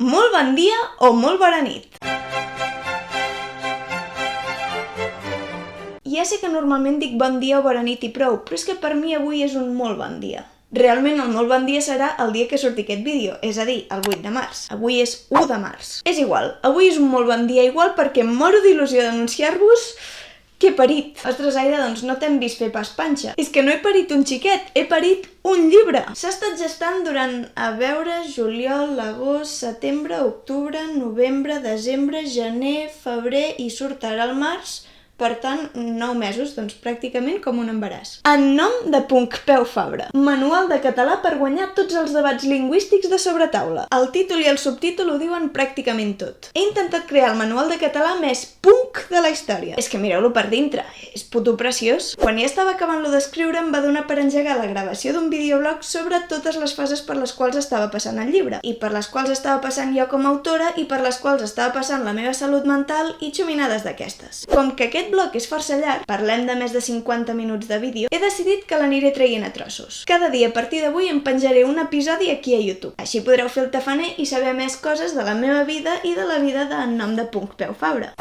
Molt bon dia o molt bona nit. Ja sé que normalment dic bon dia o bona nit i prou, però és que per mi avui és un molt bon dia. Realment el molt bon dia serà el dia que surti aquest vídeo, és a dir, el 8 de març. Avui és 1 de març. És igual, avui és un molt bon dia igual perquè em moro d'il·lusió d'anunciar-vos que he parit. Ostres, Aida, doncs no t'hem vist fer pas panxa. És que no he parit un xiquet, he parit un llibre. S'ha estat gestant durant, juliol, agost, setembre, octubre, novembre, desembre, gener, febrer i surt ara al març. Per tant, 9 mesos, doncs pràcticament com un embaràs. En nom de Pompeu Fabra. Manual de català per guanyar tots els debats lingüístics de sobretaula. El títol i el subtítol ho diuen pràcticament tot. He intentat crear el manual de català més punk de la història. És que mireu-lo per dintre, és puto preciós. Quan ja estava acabant-lo d'escriure em va donar per engegar la gravació d'un videoblog sobre totes les fases per les quals estava passant el llibre, i per les quals estava passant jo com a autora, i per les quals estava passant la meva salut mental i xuminades d'aquestes. Com que aquest blog és força llarg, parlem de més de 50 minuts de vídeo, he decidit que l'aniré traient a trossos. Cada dia a partir d'avui em penjaré un episodi aquí a YouTube. Així podreu fer el tafaner i saber més coses de la meva vida i de la vida de En nom de Pompeu Fabra.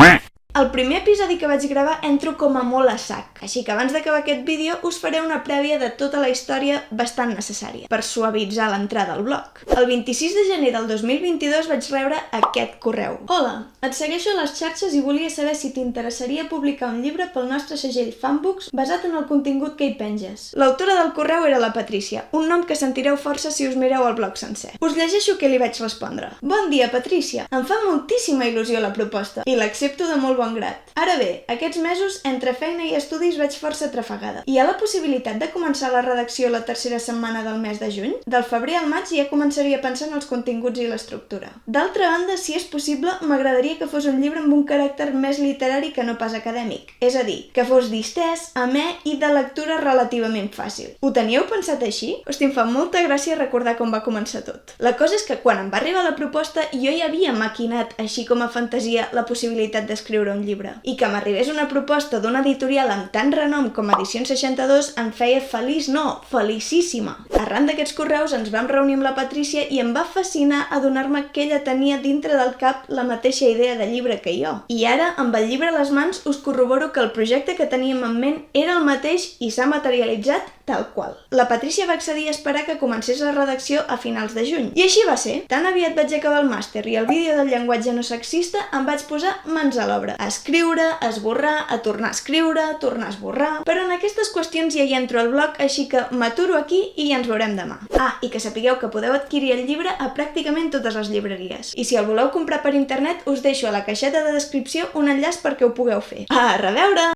El primer episodi que vaig gravar entro com a molt a sac, així que abans d'acabar aquest vídeo us faré una prèvia de tota la història bastant necessària, per suavitzar l'entrada al blog. El 26 de gener del 2022 vaig rebre aquest correu. Hola, et segueixo a les xarxes i volia saber si t'interessaria publicar un llibre pel nostre segell Fanbooks basat en el contingut que hi penges. L'autora del correu era la Patrícia, un nom que sentireu força si us mireu el blog sencer. Us llegeixo què li vaig respondre. Bon dia, Patrícia! Em fa moltíssima il·lusió la proposta i l'accepto de molt bon grat. Ara bé, aquests mesos, entre feina i estudis, vaig força atrafegada. Hi ha la possibilitat de començar la redacció la tercera setmana del mes de juny? Del febrer al maig ja començaria a pensar en els continguts i l'estructura. D'altra banda, si és possible, m'agradaria que fos un llibre amb un caràcter més literari que no pas acadèmic. És a dir, que fos distès, amè i de lectura relativament fàcil. Ho teníeu pensat així? Hosti, em fa molta gràcia recordar com va començar tot. La cosa és que quan em va arribar la proposta, jo ja havia maquinat, així com a fantasia, la possibilitat d'escriure un llibre. I que m'arribés una proposta d'una editorial amb tant renom com Edicions 62 em feia feliç, no, felicíssima. Arran d'aquests correus ens vam reunir amb la Patrícia i em va fascinar adonar-me que ella tenia dintre del cap la mateixa idea de llibre que jo. I ara, amb el llibre a les mans, us corroboro que el projecte que teníem en ment era el mateix i s'ha materialitzat tal qual. La Patrícia va accedir a esperar que comencés la redacció a finals de juny. I així va ser. Tan aviat vaig acabar el màster i el vídeo del llenguatge no sexista em vaig posar mans a l'obra. A escriure, a esborrar, a tornar a escriure, a tornar a esborrar... Però en aquestes qüestions ja hi entro al blog, així que m'aturo aquí i ja ens veurem demà. Ah, i que sapigueu que podeu adquirir el llibre a pràcticament totes les llibreries. I si el voleu comprar per internet, us deixo a la caixeta de descripció un enllaç perquè ho pugueu fer. A reveure!